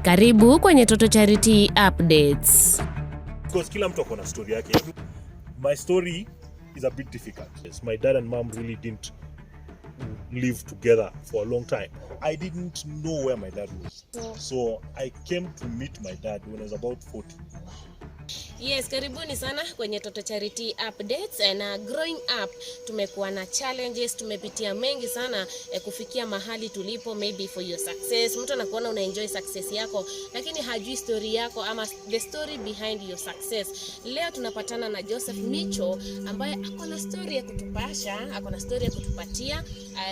Karibu kwenye Toto Charity Updates. Because kila mtu akona story yake. My story is a bit difficult. Yes, my dad and mom really didn't live together for a long time. I didn't know where my dad was. So I came to meet my dad when I was about 40. Yes, karibuni sana kwenye Toto Charity Updates. Na growing up tumekuwa na challenges, tumepitia mengi sana kufikia mahali tulipo. Maybe for your success, mtu anakuona una enjoy success yako lakini hajui story yako ama the story behind your success. Leo tunapatana na Joseph Micho ambaye akona story ya kutupasha, akona story ya kutupatia,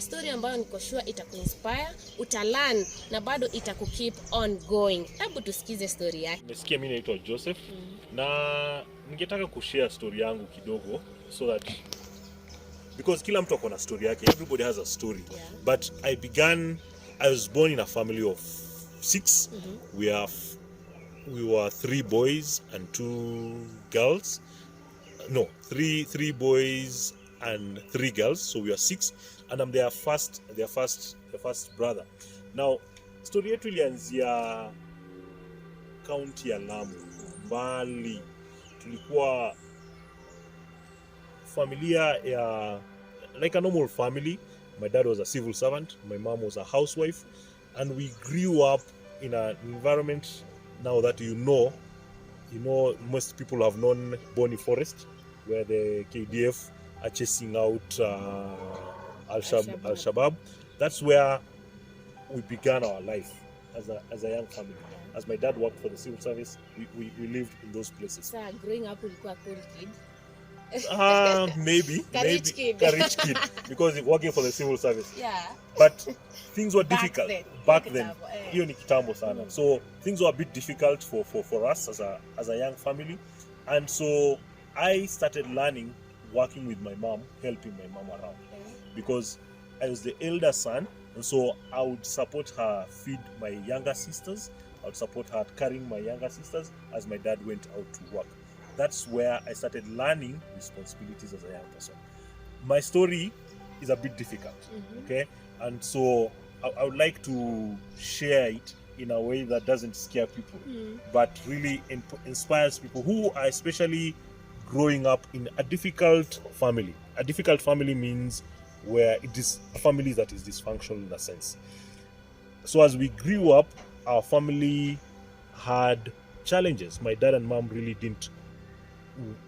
story ambayo niko sure itakuinspire, utalearn na bado itakukeep on going. Hebu tusikize story yake. Nasikia mimi naitwa Joseph na ningetaka kushare story yangu kidogo so that because kila mtu akona story yake, everybody has a story. Yeah. But I was born in a family of 6. We were 3 boys and 2 girls. No, 3 boys and 3 girls, so we are 6 and I'm their first brother. Now story yetu ilianzia county ya Lamu, mbali. Tulikuwa familia ya like a normal family. My dad was a civil servant, my mom was a housewife, and we grew up in an environment now that you know most people have known Boni Forest, where the KDF are chasing out Al-Shabaab. That's where we began our life as a young family. As my dad worked for the civil service, we lived in those places. So growing up ulikuwa cool kid? Maybe. Rich kid. Because working for the civil service. Yeah. But things were difficult back then. Hiyo ni kitambo sana. So things were a bit difficult for us as a young family. And so I started learning working with my mom, helping my mom around. Because I was the elder son, and so I would support her feed my younger sisters. I would support her carrying my younger sisters as my dad went out to work. That's where I started learning responsibilities as a young person. My story is a bit difficult, okay? And so I would like to share it in a way that doesn't scare people, but really inspires people who are especially growing up in a difficult family. A difficult family means where it is a family that is dysfunctional in a sense. So as we grew up, our family had challenges. My dad and mom really didn't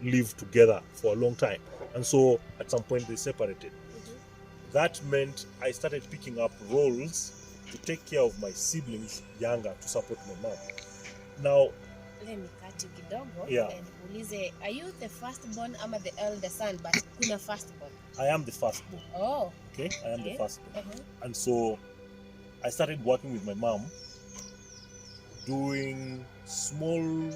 live together for a long time. And so at some point they separated. That meant I started picking up roles to take care of my siblings younger, to support my mom. Now, let me cut you kidogo. Yeah. And ulize, are you the firstborn ama the elder son? But kuna firstborn? I am the firstborn. Oh. Okay, I am the firstborn. Uh-huh. And so I started working with my mom, doing small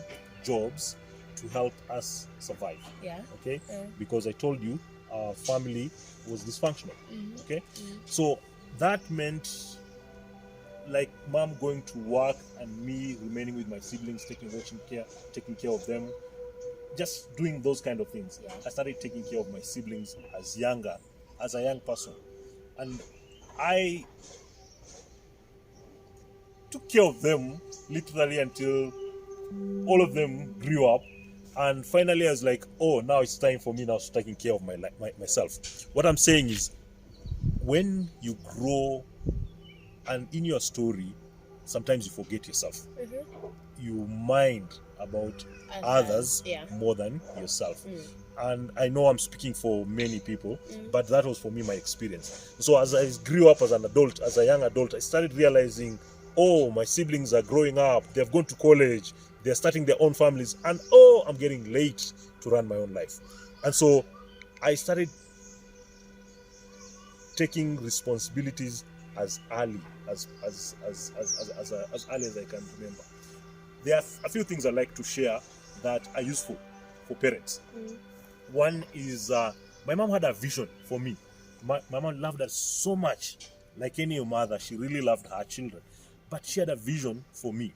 jobs to help us survive. Yeah. Okay? Because I told you our family was dysfunctional. Okay? So that meant like mom going to work and me remaining with my siblings, taking care of them, just doing those kind of things. Yeah. I started taking care of my siblings as a young person. And I took care of them literally until all of them grew up, and finally I was like, oh, now it's time for me now to taking care of myself. What I'm saying is, when you grow and in your story, sometimes you forget yourself. You mind about others more than yourself. And I know I'm speaking for many people, but that was for me my experience. So as I grew up as an adult, as a young adult, I started realizing, oh, my siblings are growing up, they've gone to college, they're starting their own families, and oh, I'm getting late to run my own life. And so I started taking responsibilities as early as early as I can remember. There are a few things I like to share that are useful for parents. One is my mom had a vision for me. My mom loved us so much. Like any mother, she really loved her children. But she had a vision for me.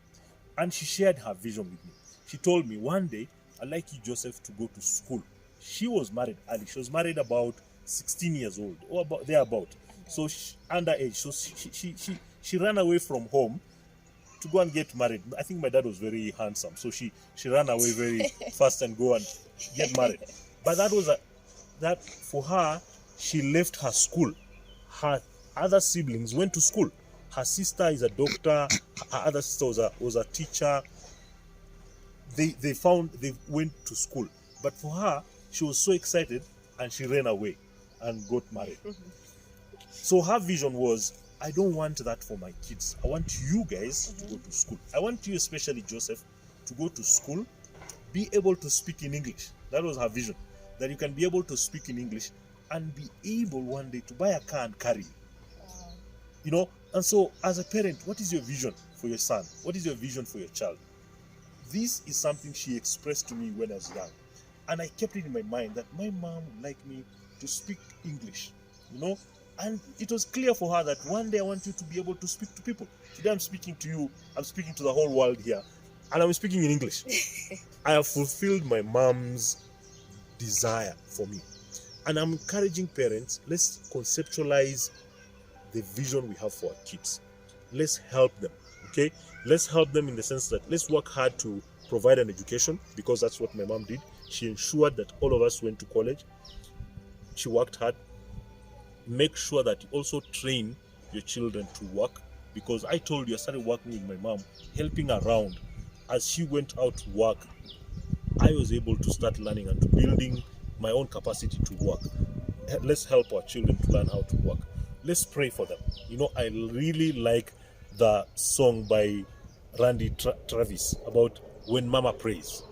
And she shared her vision with me. She told me, one day, I'd like you, Joseph, to go to school. She was married early. She was married about 16 years old, or thereabout. So underage. So she ran away from home to go and get married. I think my dad was very handsome, so she ran away very fast and go and get married. But that for her, she left her school. Her other siblings went to school. Her sister is a doctor. Her other sister was a teacher. They went to school. But for her, she was so excited and she ran away and got married. So her vision was, I don't want that for my kids. I want you guys to go to school. I want you, especially Joseph, to go to school, be able to speak in English. That was her vision. That you can be able to speak in English and be able one day to buy a car and carry you. And so as a parent, what is your vision for your son? What is your vision for your child? This is something she expressed to me when I was young. And I kept it in my mind that my mom would like me to speak English, And it was clear for her that one day I want you to be able to speak to people. Today I'm speaking to you, I'm speaking to the whole world here, and I'm speaking in English. I have fulfilled my mom's desire for me. And I'm encouraging parents, let's conceptualize the vision we have for our kids. Let's help them, okay? Let's help them in the sense that let's work hard to provide an education, because that's what my mom did. She ensured that all of us went to college. She worked hard. Make sure that you also train your children to work, because I told you I started working with my mom, helping around. As she went out to work, I was able to start learning and to building my own capacity to work. Let's help our children to learn how to work. Let's pray for them. I really like the song by Randy Travis about when Mama prays.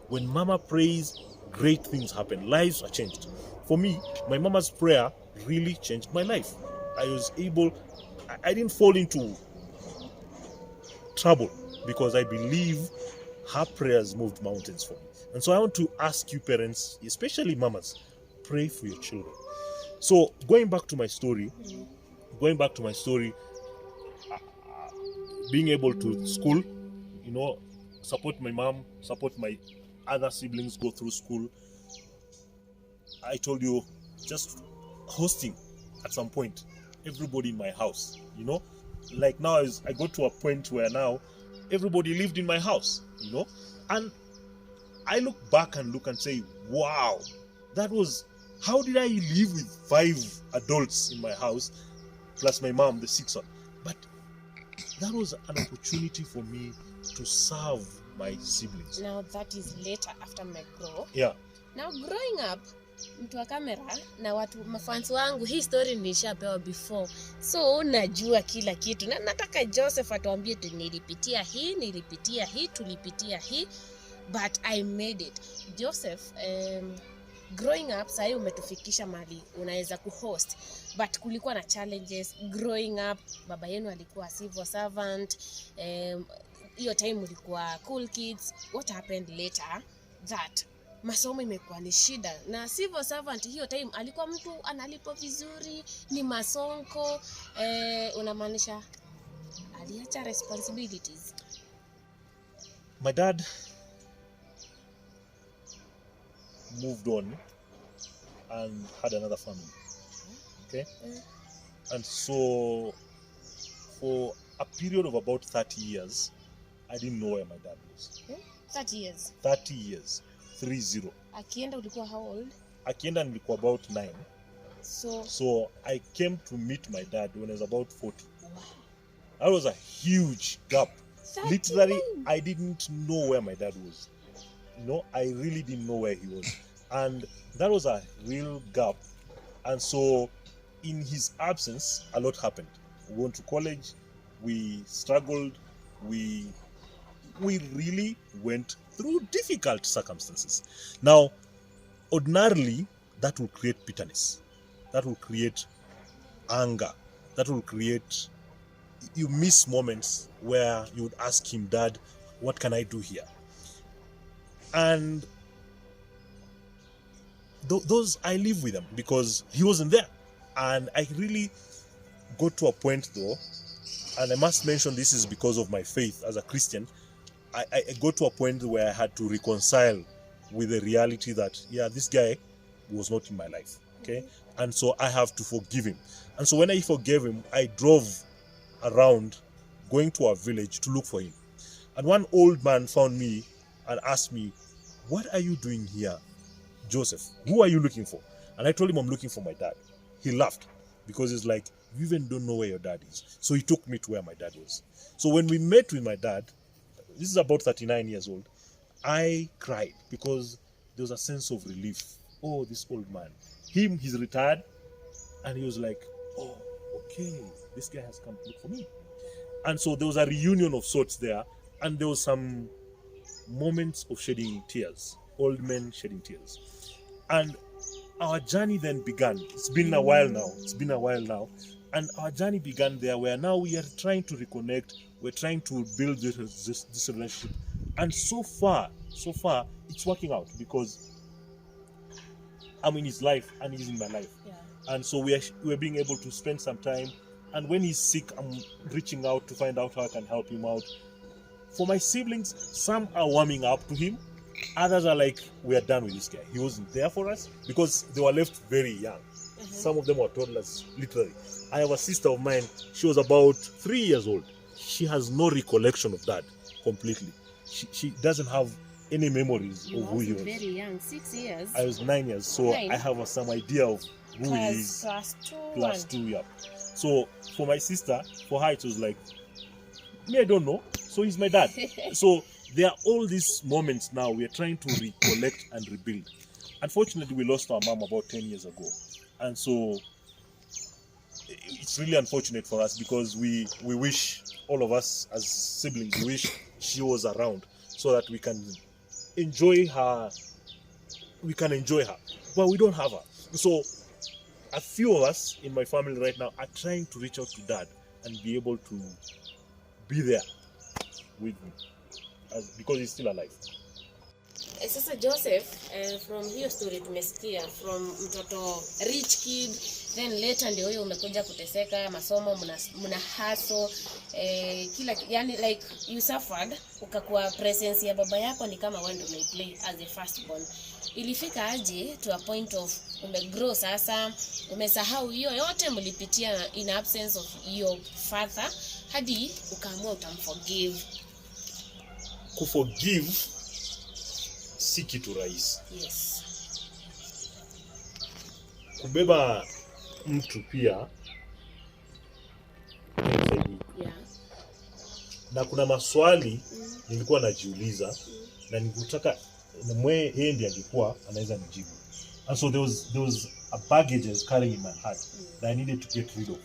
When Mama prays, great things happen. Lives are changed. For me, my mama's prayer really changed my life. I didn't fall into trouble because I believe her prayers moved mountains for me. And so I want to ask you parents, especially mamas, pray for your children. So going back to my story, being able to school, support my mom, support my other siblings go through school. I told you, just hosting at some point everybody in my house, like now I got to a point where now everybody lived in my house, and I look back and say, wow, how did I live with 5 adults in my house plus my mom, the 6th one? But that was an opportunity for me to serve my siblings. Now that is later after my grow. Yeah. Now growing up, mtu wa kamera na watu mafans wangu, hii story nilishapewa before, so najua kila kitu, na nataka Joseph atuambie nilipitia hii, tulipitia hii, but I made it. Joseph, growing up sasa umetufikisha mahali unaweza kuhost, but kulikuwa na challenges growing up. Baba yenu alikuwa civil servant, hiyo time ulikuwa cool kids. What happened later that masomo imekuwa ni shida, na civil servant hiyo time alikuwa mtu analipo vizuri, ni masonko, unamaanisha aliacha responsibilities? My dad moved on and had another family, okay? And so for a period of about 30 years I didn't know where my dad was. 30 years? 30 years. 30. Akienda ulikuwa how old? Akienda nilikuwa about 9. So I came to meet my dad when I was about 40. Wow. That was a huge gap. 39. Literally, I didn't know where my dad was. I really didn't know where he was. And that was a real gap. And so in his absence, a lot happened. We went to college, we struggled, we really went through difficult circumstances. Now, ordinarily, that will create bitterness. That will create anger. That will create, you miss moments where you would ask him, Dad, what can I do here? And those, I live with them because he wasn't there. And I really got to a point though, and I must mention this is because of my faith as a Christian, I got to a point where I had to reconcile with the reality that, this guy was not in my life, okay? And so I have to forgive him. And so when I forgave him, I drove around going to our village to look for him. And one old man found me and asked me, "What are you doing here, Joseph? Who are you looking for?" And I told him I'm looking for my dad. He laughed because he's like, "You even don't know where your dad is." So he took me to where my dad was. So when we met with my dad, this is about 39 years old, I cried because there was a sense of relief. Oh, this old man. He's retired, and he was like, "Oh, okay, this guy has come to look for me." And so there was a reunion of sorts there, and there was some moments of shedding tears, old men shedding tears. And our journey then began. It's been a while now. And our journey began there, where now we are trying to reconnect. We're trying to build this relationship. And so far, it's working out because I'm in his life and he's in my life. Yeah. And so we're being able to spend some time. And when he's sick, I'm reaching out to find out how I can help him out. For my siblings, some are warming up to him. Others are like, "We are done with this guy. He wasn't there for us," because they were left very young. Some of them were toddlers, literally. I have a sister of mine. She was about 3 years old. She has no recollection of that completely. She doesn't have any memories You of who he was was. very young, 6 years. I was 9 years, so 9? I have some idea of who he is. Class 2, yeah. So for my sister, for her it was like, me, I don't know. So he's my dad. So there are all these moments now we are trying to recollect and rebuild. Unfortunately, we lost our mom about 10 years ago. And so it's really unfortunate for us because we wish, all of us as siblings, we wish she was around so that we can enjoy her. But we don't have her. So a few of us in my family right now are trying to reach out to dad and be able to be there with him because he's still alive. Sasa Joseph, from hiyo story tumesikia from mtoto rich kid, then later ndio huyo umekuja kuteseka, masomo mna hustle, kila yani like you suffered, ukakuwa presence ya baba yako ni kama wewe ndio umeplay as the firstborn. Ilifika aje to a point of umegrow sasa, umesahau hiyo yote mlipitia in absence of your father hadi ukaamua utamforgive? Kuforgive si kitu rahisi. Yes. Kubeba mtu pia Yeah. na kuna maswali nilikuwa najiuliza na nikutaka yeye ndiye angekuwa anaweza nijibu. And so there was a baggage I was carrying in my heart that I needed to get rid of,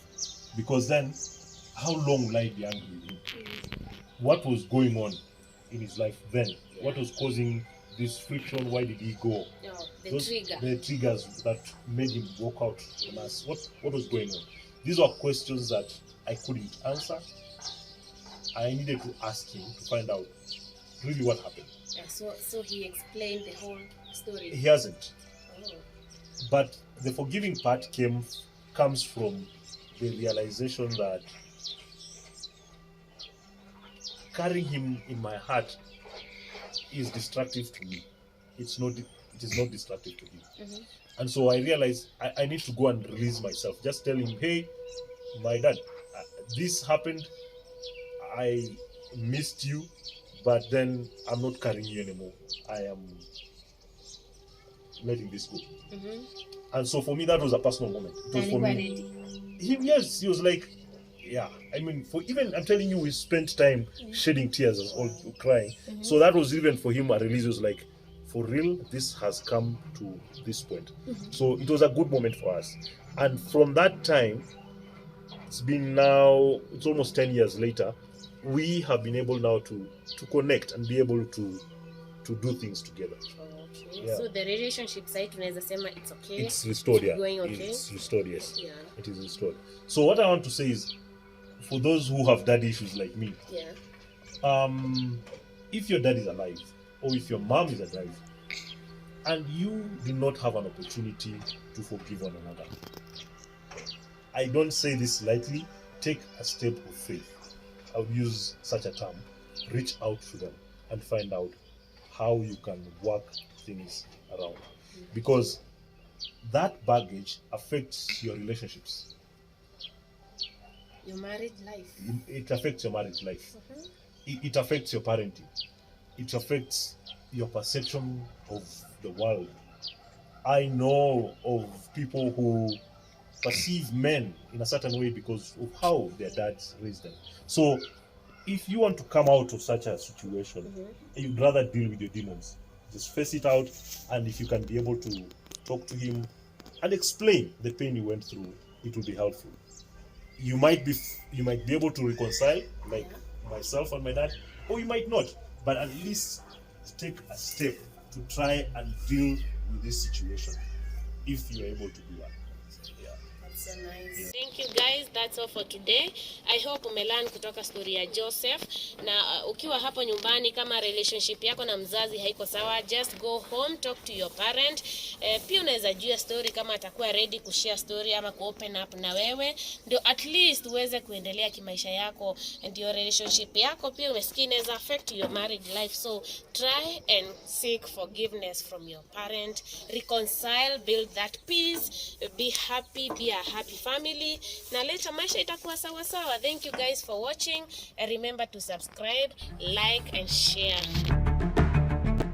because then how long will I be angry with him? What was going on in his life then? What was causing this friction? Why did he go? No, the triggers that made him walk out on us. What was going on? These were questions that I couldn't answer. I needed to ask him to find out really what happened. Yeah, so he explained the whole story. He hasn't. Oh. But the forgiving part comes from the realization that carrying him in my heart is destructive to me. It is not destructive to him. And so I realized I need to go and release myself. Just tell him, "Hey, my dad, this happened. I missed you, but then I'm not carrying you anymore. I am letting this go." And so for me, that was a personal moment. It was for me. Yes, he was like, yeah. I mean, I'm telling you, we spent time shedding tears or crying. So that was even for him a release. It was like, for real, this has come to this point. So it was a good moment for us. And from that time, it's almost 10 years later, we have been able now to connect and be able to do things together. Okay. Yeah. So the relationship side tunaweza sema it's okay. It's restored, yeah. Going okay. It's restored, yes. Yeah. It is restored. So what I want to say is, for those who have daddy issues like me, yeah. If your dad is alive or if your mom is alive and you do not have an opportunity to forgive one another, I don't say this lightly, take a step of faith. I'll use such a term. Reach out to them and find out how you can work things around, because that baggage affects your relationships. Your married life. It affects your marriage life. It affects your parenting. It affects your perception of the world. I know of people who perceive men in a certain way because of how their dads raised them. So if you want to come out of such a situation, you'd rather deal with your demons. Just face it out, and if you can be able to talk to him and explain the pain you went through, it will be helpful. You might be able to reconcile, like myself and my dad, or you might not. But at least take a step to try and deal with this situation, if you're able to do that. That's so nice. Thank you guys, that's all for today. I hope umelearn kutoka story ya Joseph. Na ukiwa hapo nyumbani, kama relationship yako na mzazi haiko sawa, just go home, talk to your parent. Pia unaweza jua story kama atakuwa ready kushare story ama kuopen up na wewe, ndio at least uweze kuendelea kimaisha yako, and your relationship yako pia umesikia inaweza affect your marriage life. So try and seek forgiveness from your parent, reconcile, build that peace, be happy, be a happy family, na later maisha itakuwa sawa sawa. Thank you guys for watching. Remember to subscribe, like and share.